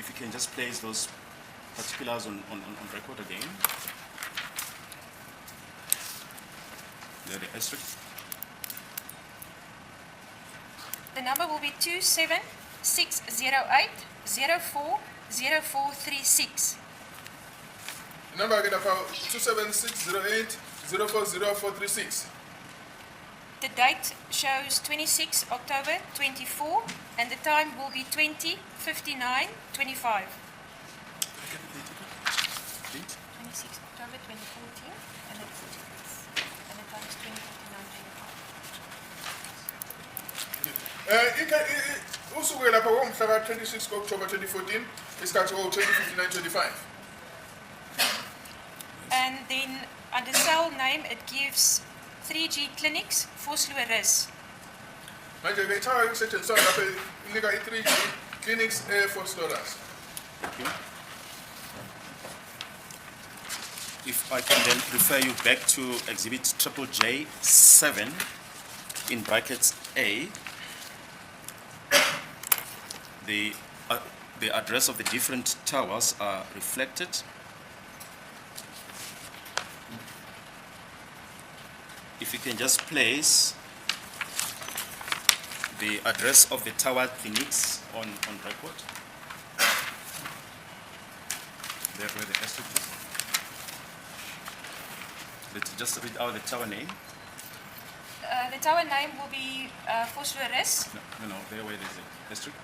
if you can just place those particulars on record again. There, the asterisk. The number will be 27608040436. The number again about 27608040436. The date shows 26 October 24 and the time will be 20:59:25. 26 October 2014 and the time is 20:59:25. Usuke lapha ngomhla 26 October 2014 isikhathi 20:59:25. And then under cell name it gives 3G clinics for Vosloorus. Manje ke ithawa ukusetshenziswa lapha inika i3G clinics for Vosloorus. Thank you. If I can then refer you back to Exhibit J7 in brackets A, the address of the different towers are reflected. If you can just place the address of the tower clinics on record. There where the asterisk is. Let's just read out the tower name. The tower name will be Vosloorus. No, there where there's the asterisk.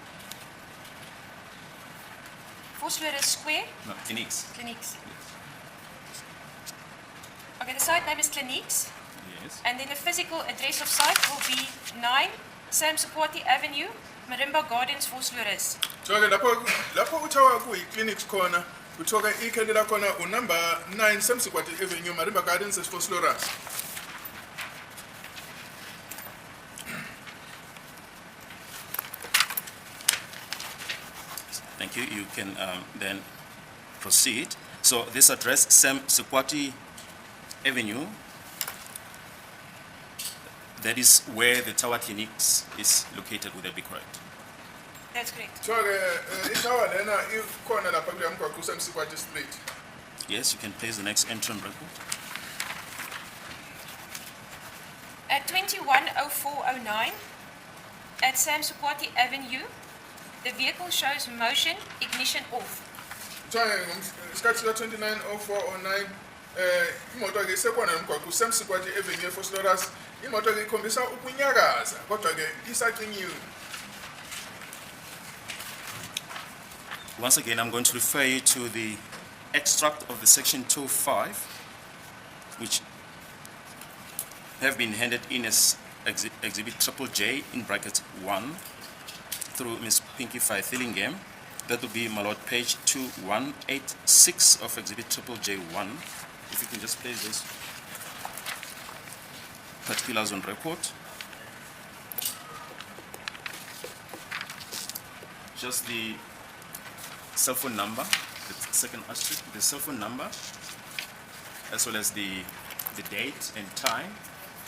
Vosloorus Square. No, clinics. Clinics. Yes. Okay, the site name is Clinics. Yes. And then the physical address of site will be 9 Sam Sukwati Avenue, Marimba Gardens, Vosloorus. So ke lapho uthawa ku clinics khona uthoka ikheli lakhona unumber 9 Samsikwati Avenue Marimba Gardens Vosloorus. Thank you. You can then proceed. So this address, Sam Sukwati Avenue, that is where the tower clinics is located. Would that be correct? That's correct. So ke ithawa lena ikhona lapha kuleya mgwaqo Samsikwati Street. Yes, you can place the next entry on record. At 21:04:09 at Sam Sukwati Avenue, the vehicle shows motion ignition off. So isikhathi ka 29:04:09 imoto ke sekhona nomgwaqo Samsikwati Avenue Vosloorus. Imoto ke ikhombisa ukunyakaza kodwa ke isacinyiwe. Once again, I'm going to refer you to the extract of the section 205, which have been handed in as exhibit J in bracket 1 through Ms. Pinky Faithillingham. That will be, my lord, page 2186 of exhibit J1. If you can just place those particulars on record. Just the cell phone number, the second asterisk, the cell phone number, as well as the date and time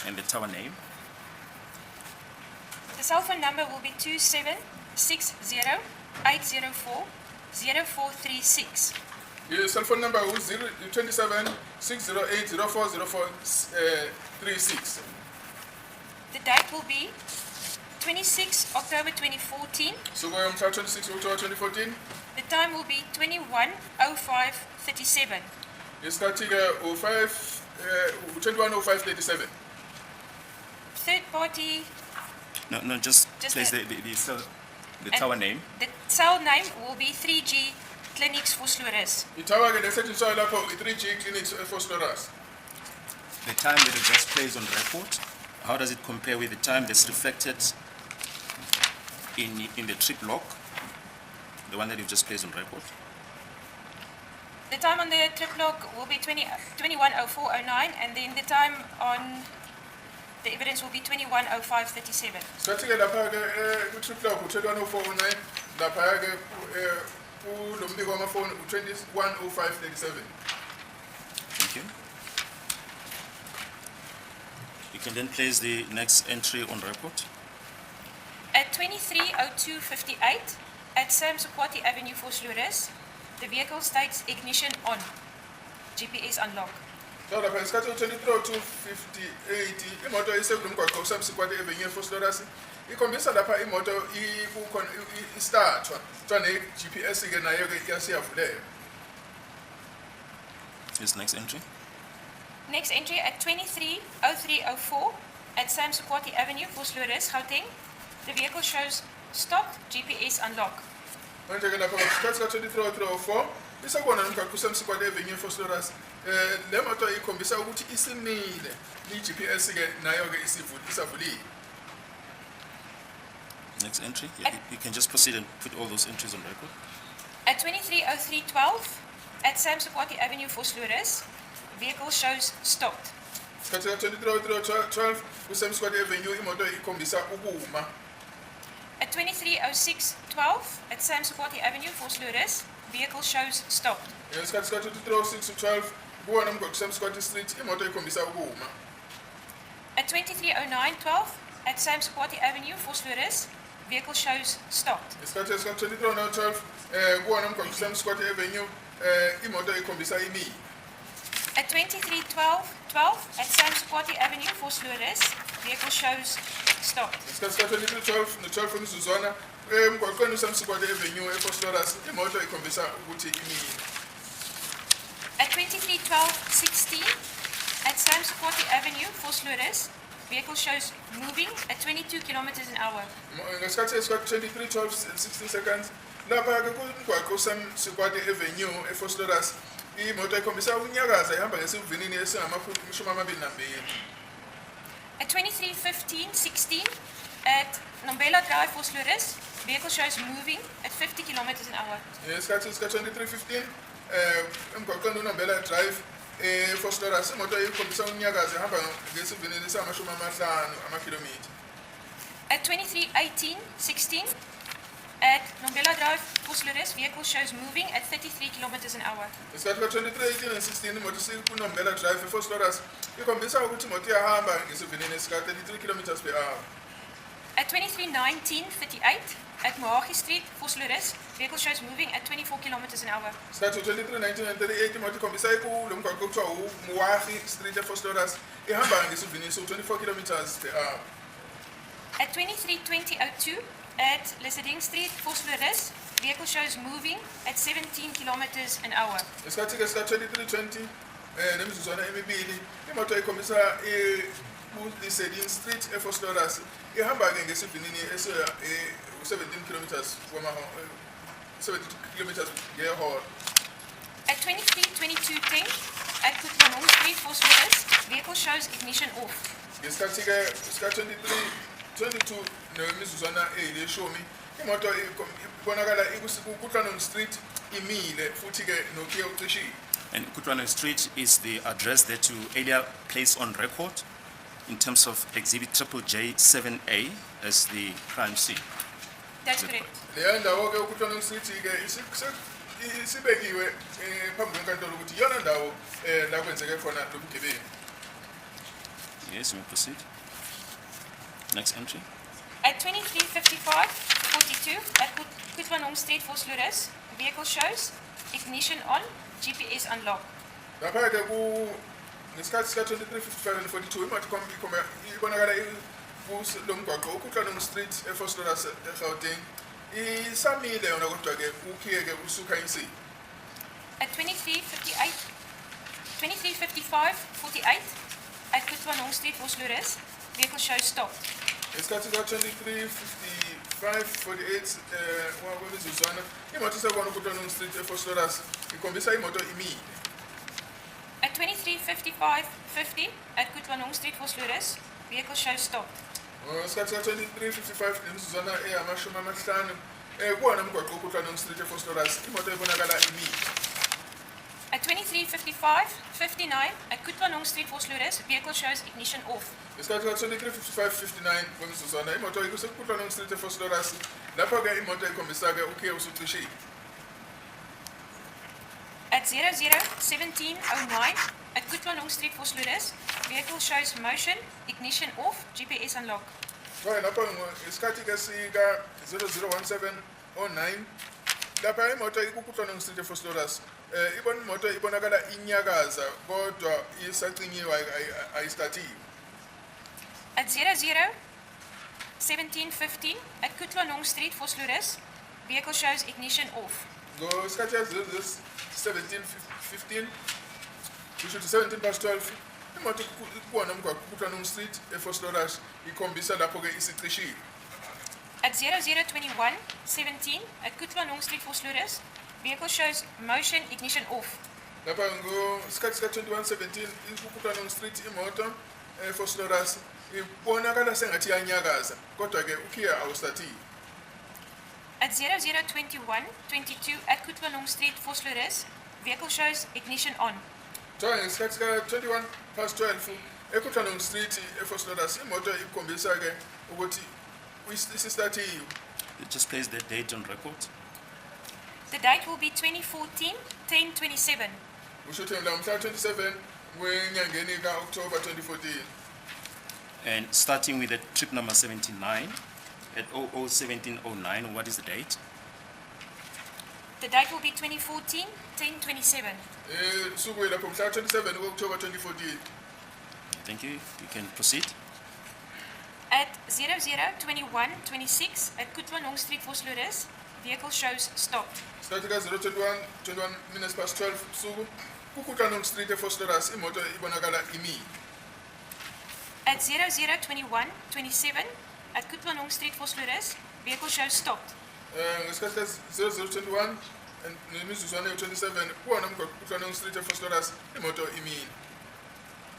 and the tower name. The cell phone number will be 27608040436. Your cell phone number is 2760804036. The date will be 26 October 2014. So go on 26 October 2014. The time will be 21:05:37. Isikhathi ke 21:05:37. Third party. No, just place the tower name. The cell name will be 3G Clinics Vosloorus. Ithawa ke lesetshenziswa lapho i3G Clinics Vosloorus. The time that it just plays on record, how does it compare with the time that's reflected in the trip log, the one that you've just placed on record? The time on the trip log will be 21:04:09, and then the time on the evidence will be 21:05:37. Isikhathi ke lapha ke ku trip log 21:04:09 lapha ke lo mbiko wamafoni 21:05:37. Thank you. You can then place the next entry on record. At 23:02:58 at Sam Sukwati Avenue, Vosloorus. The vehicle states ignition on, GPS unlock. So lapha isikhathi 23:58 imoto isekulomgwaqo uSamsikwati Avenue eFosloras ikhombisa lapha imoto ikukhona istartwa tsane GPS ke nayo ke iyasiyavuleka. Here's next entry. Next entry at 23:03:04 at Sam Sukwati Avenue, Vosloorus, Gauteng. The vehicle shows stopped, GPS unlock. Manje ke lapha isikhathi 23:04 isakubona nomgwaqo uSamsikwati Avenue eFosloras le moto ikhombisa ukuthi isimile i-GPS ke nayo ke isavulile. Next entry. Yeah, you can just proceed and put all those entries on record. At 23:03:12 at Sam Sukwati Avenue, Vosloorus, vehicle shows stopped. Isikhathi 23:12 uSamsikwati Avenue imoto ikhombisa ukuma. At 23:06:12 at Sam Sukwati Avenue, Vosloorus, vehicle shows stopped. Isikhathi 23:06:12 kuwona umgwaqo uSamsikwati Street imoto ikhombisa ukuma. At 23:09:12 at Sam Sukwati Avenue, Vosloorus, vehicle shows stopped. Isikhathi 23:12 kuwona umgwaqo uSamsikwati Avenue imoto ikhombisa imile. At 23:12:12 at Sam Sukwati Avenue, Vosloorus, vehicle shows stopped. Isikhathi 23:12 umzuzwana emgwaqweni uSamsikwati Avenue eFosloras imoto ikhombisa ukuthi imile. At 23:12:16 at Sam Sukwati Avenue, Vosloorus, vehicle shows moving at 22 kilometers an hour. Ngesikhathi 23:12:16 seconds lapha ke kumgwaqo uSamsikwati Avenue eFosloras imoto ikhombisa ukunyakaza ihamba ngesivinini esingama-22. At 23:15:16 at Nombela Drive, Vosloorus, vehicle shows moving at 50 kilometers an hour. Isikhathi 23:15 emgwaqweni uNombela Drive eFosloras imoto ikhombisa ukunyakaza ihamba ngesivinini esingama-50 amakhilomitha. At 23:18:16 at Nombela Drive, Vosloorus, vehicle shows moving at 33 kilometers an hour. Isikhathi 23:18:16 imoto sikuNombela Drive eFosloras ikhombisa ukuthi imoto iyahamba ngesivinini esika-33 kilometers per hour. At 23:19:38 at Mohagi Street, Vosloorus, vehicle shows moving at 24 kilometers an hour. Isikhathi 23:19:38 imoto ikhombisa kulomgwaqo okuthiwa uMoagi Street eFosloras ihamba ngesivinini so-24 kilometers per hour. At 23:20:02 at Leseding Street, Vosloorus, vehicle shows moving at 17 kilometers an hour. Isikhathi ke sika 23:20 nemizuzwana emibili imoto ikhombisa Leseding Street eFosloras ihamba ke ngesivinini esi-17 kilometers 70 kilometers ngehora. At 23:22:10 at Kutlanong Street, Vosloorus, vehicle shows ignition off. Ngesikhathi ke sika 23:22 nemizuzwana eyileshumi imoto ibonakala kuKutlanong Street imile futhi ke nokiye ucishile. And Kutlanong Street is the address that you earlier placed on record in terms of Exhibit J7A as the crime scene. That's correct. Leya ndawo ke uKutlanong Street ke isibekiwe phambi kwenkantolo ukuthi iyona ndawo la kwenzeke khona lo bugebengu. Yes, you may proceed. Next entry. At 23:55:42 at Kutlanong Street, Vosloorus, vehicle shows ignition on, GPS unlock. Lapha ke ngesikhathi sika 23:55:42 imoto ibonakala kulomgwaqo uKutlanong Street eFosloras eGauteng isamile yona kodwa ke ukhiye ke usuka insini. At 23:55:48 at Kutlanong Street, Vosloorus, vehicle shows stopped. Isikhathi sika 23:55:48 kwemizuzwana imoto isekubona uKutlanong Street eFosloras ikhombisa imoto imile. At 23:55:50 at Kutlanong Street, Vosloorus, vehicle shows stopped. Isikhathi sika 23:55 nemizuzwana eyama-50 kuwona umgwaqo uKutlanong Street eFosloras imoto ibonakala imile. At 23:55:59 at Kutlanong Street, Vosloorus, vehicle shows ignition off. Isikhathi sika 23:55:59 kwemizuzwana imoto ikuseKutlanong Street eFosloras lapho ke imoto ikhombisa ke ukhiye usucishile. At 00:17:09 at Kutlanong Street, Vosloorus, vehicle shows motion, ignition off, GPS unlock. Kwaye lapho isikhathi ke sika 00:17 1709 lapha imoto ikuKutlwanong Street eForstoras ibona imoto ibonakala inyakaza kodwa isacinyiwe ayistatiwe. At 00:17:15 at Kutlwanong Street, Vosloorus, vehicle shows ignition off. Ngosikhathi 17:15 kusho 17:12 imoto kuwona umgwaqo kuKutlwanong Street eForstoras ikhombisa lapho ke isicishiwe. At 00:21:17 at Kutlwanong Street, Vosloorus, vehicle shows motion ignition off. Lapha ngosikhathi 21:17 kuKutlwanong Street imoto eForstoras ibonakala sengathi yanyakaza kodwa ke ukhiya awustatiwe. At 00:21:22 at Kutlwanong Street, Vosloorus, vehicle shows ignition on. Ngesikhathi 21:12 eKutlwanong Street eForstoras imoto ikhombisa ke ukuthi isistatiwe. It just plays the date on record. The date will be 2014-10-27. Kusho ukuthi mhla 27 wenyangeni kaOctober 2014. And starting with the trip number 79 at 00:17:09, what is the date? The date will be 2014-10-27. Suku lapho mhla 27 October 2014. Thank you. You can proceed. At 00:21:26 at Kutlwanong Street, Vosloorus, vehicle shows stopped. Sikhathi 0:21 minutes past 12 suku kuKutlwanong Street eForstoras imoto ibonakala imile. At 00:21:27 at Kutlwanong Street, Vosloorus, vehicle shows stopped. Ngesikhathi 00:21 nemizuzwana ye-27 kuwona umgwaqo kuKutlwanong Street eForstoras imoto imile.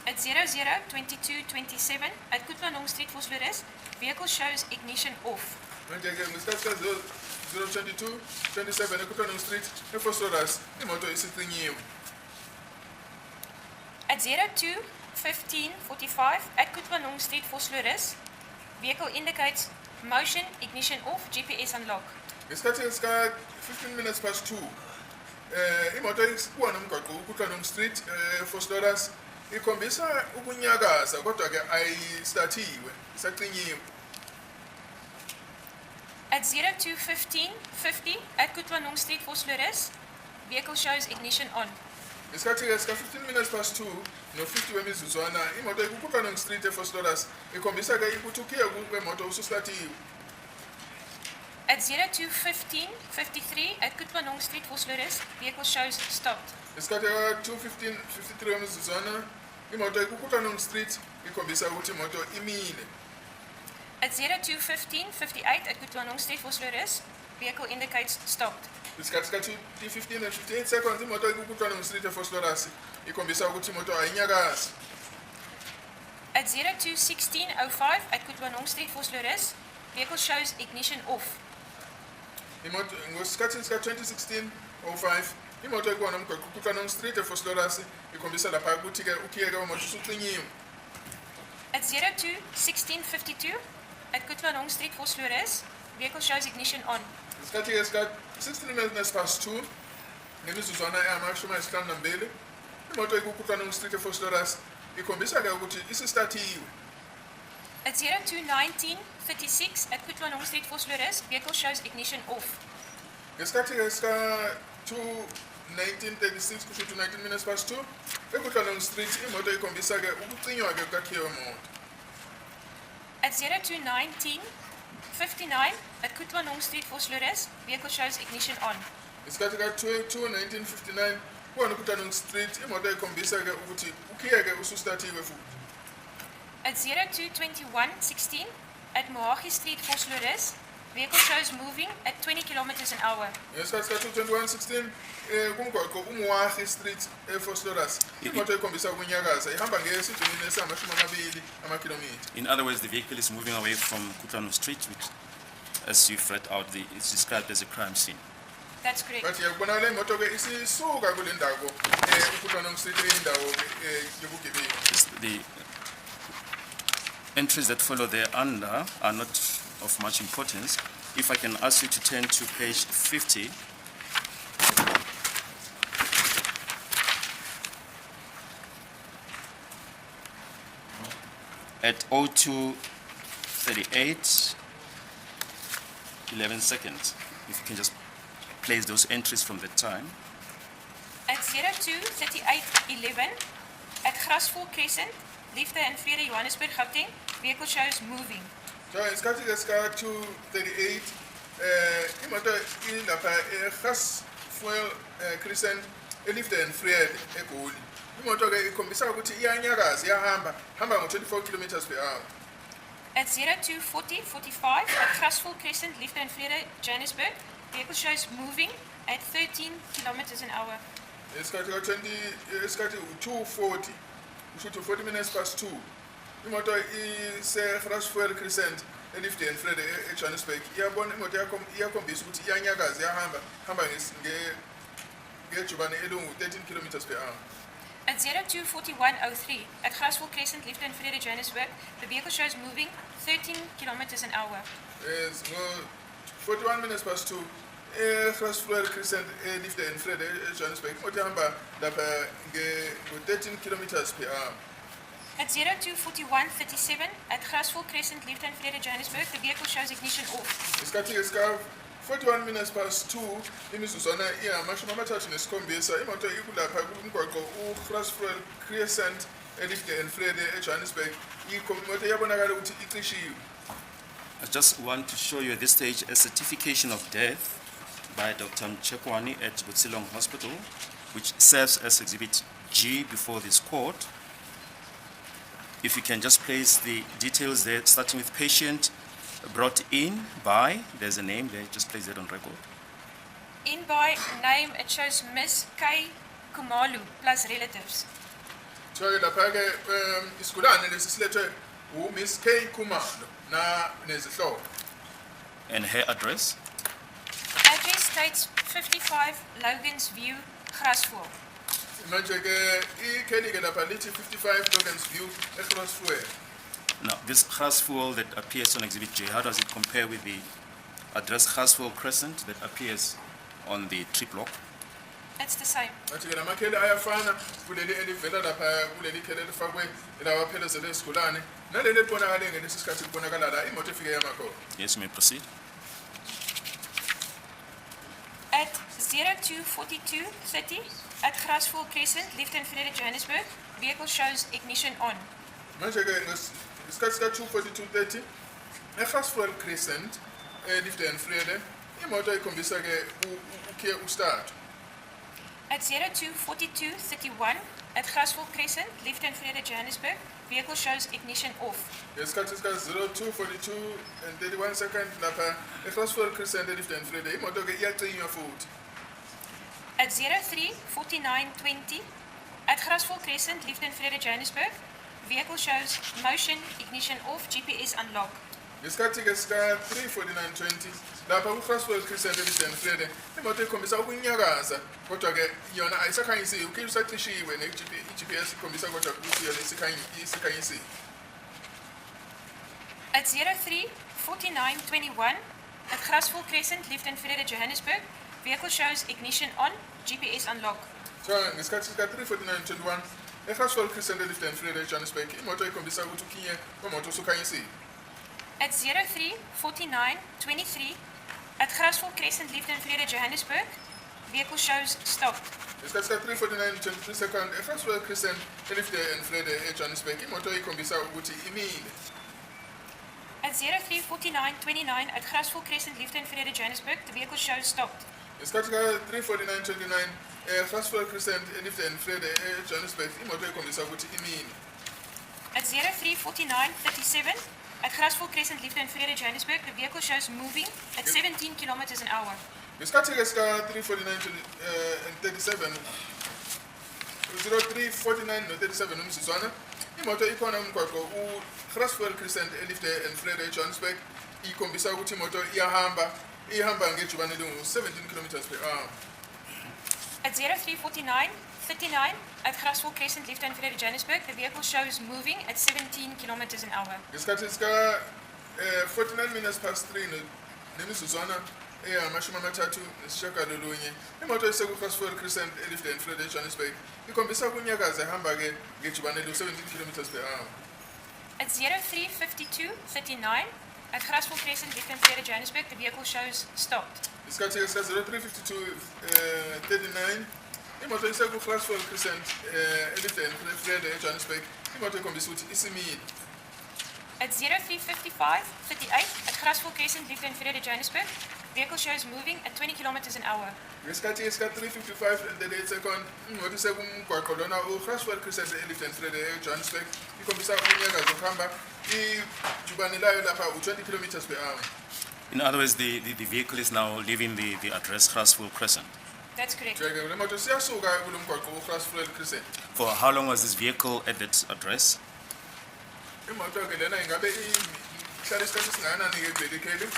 At 00:22:27 at Kutlwanong Street, Vosloorus, vehicle shows ignition off. Manje ke ngesikhathi 0:22:27 eKutlwanong Street eForstoras imoto isicinyiwe. At 02:15:45 at Kutlwanong Street, Vosloorus, vehicle indicates motion ignition off, GPS unlock. Ngesikhathi 15 minutes past 2 imoto kuwona umgwaqo kuKutlwanong Street eForstoras ikhombisa ukunyakaza kodwa ke ayistatiwe isacinyiwe. At 02:15:50 at Kutlwanong Street, Vosloorus, vehicle shows ignition on. Ngesikhathi 15 minutes past 2 no-50 wemizuzwana imoto ikuKutlwanong Street eForstoras ikhombisa ke ukuthi ukhiya kwemoto ususitatiwe. At 02:15:53 at Kutlwanong Street, Vosloorus, vehicle shows stopped. Ngesikhathi 2:53 wemizuzwana imoto ikuKutlwanong Street ikhombisa ukuthi imoto imile. At 02:15:58 at Kutlwanong Street, Vosloorus, vehicle indicates stopped. Ngesikhathi 2:15 and 58 seconds imoto ikuKutlwanong Street eForstoras ikhombisa ukuthi imoto ayinyakazi. At 02:16:05 at Kutlwanong Street, Vosloorus, vehicle shows ignition off. Imoto ngesikhathi 2016:05 imoto ikuwona umgwaqo kuKutlwanong Street eForstoras ikhombisa lapha ukuthi ke ukhiya kwemoto usucinyiwe. At 02:16:52 at Kutlwanong Street, Vosloorus, vehicle shows ignition on. Ngesikhathi 16 minutes past 2 nemizuzwana e-52 imoto ikuKutlwanong Street eForstoras ikhombisa ke ukuthi isistatiwe. At 02:19:36 at Kutlwanong Street, Vosloorus, vehicle shows ignition off. Ngesikhathi 2:19:36 kusho 19 minutes past 2 eKutlwanong Street imoto ikhombisa ke ukucinywa ke kwakhiwa kwemoto. At 02:19:59 at Kutlwanong Street, Vosloorus, vehicle shows ignition on. Ngesikhathi 2:19:59 kuwona uKutlwanong Street imoto ikhombisa ke ukuthi ukhiya ke ususitatiwe futhi. At 02:21:16 at Mohagi Street, Vosloorus, vehicle shows moving at 20 km/h. Ngesikhathi 2:21:16 kumgwaqo uMoagi Street eForstoras imoto ikhombisa ukunyakaza ihamba ngesivinini esama-20 amakilometha. In other words, the vehicle is moving away from Kutlwanong Street, which, as you've read out, it's described as a crime scene. That's correct. But yakubona le moto ke isisuka kule ndawo uKutlwanong Street indawo yobugebengu. The entries that follow thereunder are not of much importance. If I can ask you to turn to page 50. At 02:38, 11 seconds. If you can just place those entries from that time. At 02:38:11 at Grasvol Crescent, Liefde en Vrede, Johannesburg, Gauteng, vehicle shows moving. So isikhathi ke sika 2:38 imoto ilapha eGasfuel Crescent eLifte and Vrede eGoli. Imoto ke ikhombisa ukuthi iyanyakaza iyahamba ngo-24 kilometers per hour. At 02:40:45 at Grasvol Crescent, Liefde en Vrede, Johannesburg, vehicle shows moving at 13 kilometers an hour. Isikhathi isikhathi 2:40 kusho 40 minutes past 2. Imoto iseGasfuel Crescent eLifte and Vrede eJohannesburg iyabona imoto iyakhombisa ukuthi iyanyakaza iyahamba ngejubane elungu 13 kilometers per hour. At 02:41:03 at Grasvol Crescent, Liefde en Vrede, Johannesburg, the vehicle shows moving 13 kilometers an hour. Yes, no, 41 minutes past 2. Grasfuel Crescent eLifte and Vrede eJohannesburg imoto ihamba lapha nge-13 kilometers per hour. At 02:41:37 at Grasvol Crescent, Liefde en Vrede, Johannesburg, the vehicle shows ignition off. Isikhathi ke sika 41 minutes past 2 imizuzwana ihamashumi amathathu nesikhombisa imoto ikulapha kumgwaqo uGasfuel Crescent eLifte and Vrede eJohannesburg imoto iyabonakala ukuthi icishiwe. I just want to show you at this stage a certification of death by Dr. Mchekwani at Butsilong Hospital, which serves as Exhibit G before this court. If you can just place the details there, starting with patient brought in by, there's a name there, just place that on record. In by name, it shows Miss K. Kumalu plus relatives. So lapha ke isigulane lesi silethwe uMiss K Kumalo na nezihlobo. And her address. Address states 55 Logan's View, Grasvol. Manje ke ikheli ke lapha lithi 55 Logan's View eGasfuel. Now, this Grasfuel that appears on Exhibit J, how does it compare with the address Grasfuel Crescent that appears on the trip log? It's the same. Manje ke lamakheli ayafana kuleli elivela lapha kuleli kheli elifakwe lawa phelezele isigulane naleli libonakala ngelesi sikhathi libonakala la imoto ifike yamakhona. Yes, you may proceed. At 02:42:30 at Grasvol Crescent, Liefde en Vrede, Johannesburg, vehicle shows ignition on. Manje ke isikhathi sika 2:42:30 eGasfuel Crescent eLifte and Vrede imoto ikhombisa ke ukhe ustart. At 02:42:31 at Grasvol Crescent, Liefde en Vrede, Johannesburg, vehicle shows ignition off. Isikhathi sika 02:42:31 lapha eGasfuel Crescent eLifte and Vrede imoto ke iyacinywa futhi. At 03:49:20 at Grasvol Crescent, Liefde en Vrede, Johannesburg, vehicle shows motion, ignition off, GPS unlock. Isikhathi ke sika 3:49:20 lapha kuGasfuel Crescent eLifte and Vrede imoto ikhombisa ukunyakaza kodwa ke yona ayisakhanyisi ukhe usacishiwe ne-GPS ikhombisa kodwa ukuthi yona isikhanyisi. At 03:49:21 at Grasvol Crescent, Liefde en Vrede, Johannesburg, vehicle shows ignition on, GPS unlock. So ngesikhathi sika 3:49:21 eGasfuel Crescent eLifte and Vrede eJohannesburg imoto ikhombisa ukuthi ukhinye kwemoto usukhanyisile. At 03:49:23 at Grasvol Crescent, Liefde en Vrede, Johannesburg, vehicle shows stopped. Isikhathi sika 3:49:23 eGasfuel Crescent eLifte and Vrede eJohannesburg imoto ikhombisa ukuthi imile. At 03:49:29 at Grasvol Crescent, Liefde en Vrede, Johannesburg, the vehicle shows stopped. Isikhathi sika 3:49:29 eGasfuel Crescent eLifte and Vrede eJohannesburg imoto ikhombisa ukuthi imile. At 03:49:37 at Grasvol Crescent, Liefde en Vrede, Johannesburg, the vehicle shows moving at 17 kilometers an hour. Ngesikhathi ke sika 3:49:37 03:49:37 umsizwana imoto ikhona umgwaqo uGasfuel Crescent eLifte and Vrede eJohannesburg ikhombisa ukuthi imoto ihamba ngejubane elingu 17 kilometers per hour. At 03:49:39 at Grasvol Crescent, Liefde en Vrede, Johannesburg, the vehicle shows moving at 17 kilometers an hour. Ngesikhathi sika 49 minutes past 3 nemizuzwana eyamashumi amathathu nesishagalolunye imoto esekuGasfuel Crescent eLifte and Vrede eJohannesburg ikhombisa ukunyakaza ehamba ke ngejubane elingu 17 kilometers per hour. At 03:52:39 At Grasville Crescent, Liefden Vrede, Johannesburg, the vehicle shows stopped. isikhathi sika 0352 39 imoto isekuglasford crescent eliden Vrede eJohannesburg imoto ekhombisa ukuthi isimile. At 0355 38, at Grasville Crescent, Liefden Vrede, Johannesburg, vehicle shows moving at 20 kilometers an hour. ngesikhathi sika 355 and 38 second imoto isekumgwaqo lona uGrasford crescent eliden Vrede eJohannesburg ikhombisa ukunyakaza ukuhamba ijubane layo lapha u20 kilometers per hour. In other words, the vehicle is now leaving the address Grasville Crescent. That's correct. Njeke le moto siyasuka kulomgwaqo uGrasford crescent. For how long was this vehicle at that address? Imoto ke lena ingabe ihlala isikhathi singakanani ke dedicate?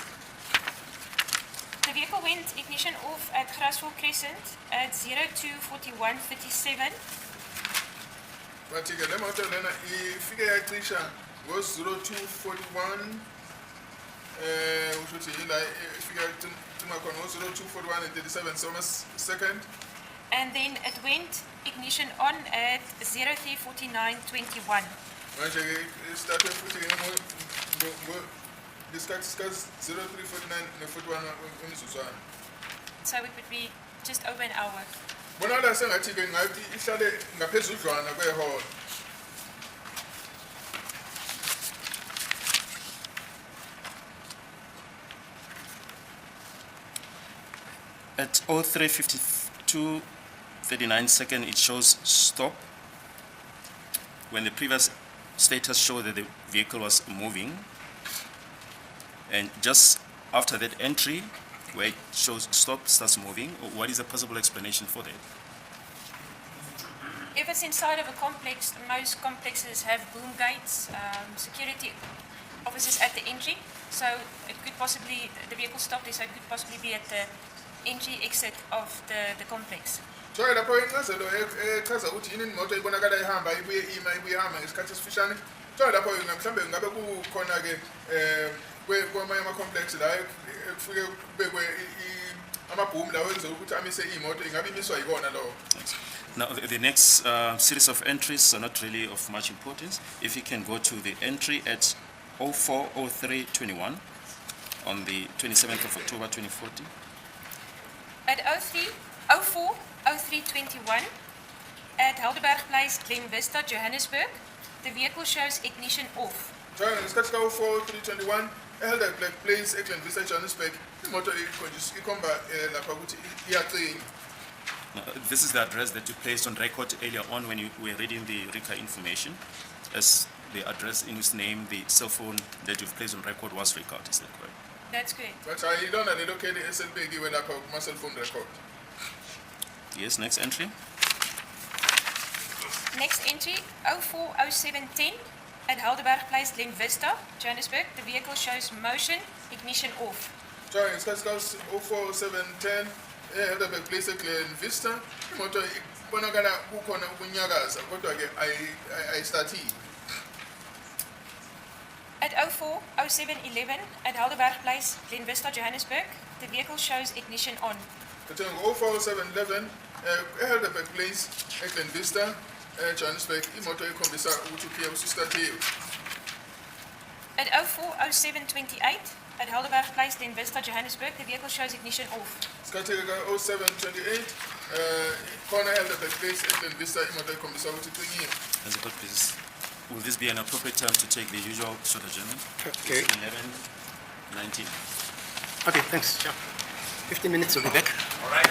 The vehicle went ignition off at Grasville Crescent at 0241:37. Bathi ke le moto lena ifike yacisha ngo-0241 ushuthi ila ifike yacima khona ngo-0241 and 37 second. And then it went ignition on at 0349:21. Manje ke start futhi ke ngesikhathi sika 0349 ne-41 imizuzwana. So it would be just over an hour. Bonakala sengathi ke ngathi ihlale ngaphezudlwana kwehora. At 03:52 39 second, it shows stop. When the previous status showed that the vehicle was moving, and just after that entry, where it shows stop, starts moving. What is a possible explanation for that? If it's inside of a complex, most complexes have boom gates, security officers at the entry. So it could possibly, the vehicle stopped there, so it could possibly be at the entry exit of the complex. So lapho incazelo echaza ukuthi yini imoto ibonakala ihamba ibuye ihamba isikhathi esifishane. So lapho mhlambe ngabe kukhona ke kwamanye ama-complex la kufike kubekwe ama-boom lawo enza ukuthi amise imoto ingabe imiswa yikona lowo. Now, the next series of entries are not really of much importance. If you can go to the entry at 040321 on the 27th of October 2014. At 040321 at Helderberg Place, Glen Vista, Johannesburg, the vehicle shows ignition off. So ngesikhathi sika 040321 eHelderberg Place eGlen Vista Johannesburg imoto ikhomba lapha ukuthi iyacima. This is the address that you placed on record earlier on when you were reading the RICA information, as the address in whose name the cell phone that you've placed on record was recorded. Is that correct? That's correct. But I don't know the local SLB when I my cell phone record. Yes, next entry. Next entry, 040710 at Helderberg Place, Glen Vista, Johannesburg, the vehicle shows motion, ignition off. So ngesikhathi sika 04710 eHelderberg Place eGlen Vista imoto ibonakala kukhona ukunyakaza kodwa ke ayistartile. At 040711 at Helderberg Place, Glen Vista, Johannesburg, the vehicle shows ignition on. Kuthe ngo-04711 eHelderberg Place eGlen Vista Johannesburg imoto ikhombisa ukuthi ukhiya usustartiwe. At 040728 at Helderberg Place, Glen Vista, Johannesburg, the vehicle shows ignition off. Isikhathi ka 0728 khona eHelderberg Place eGlen Vista imoto ikhombisa ukuthi icinyile. As a court, please. Will this be an appropriate time to take the usual short adjournment? Okay. 11:19. Okay, thanks. Yeah. 15 minutes, we'll be back. All right.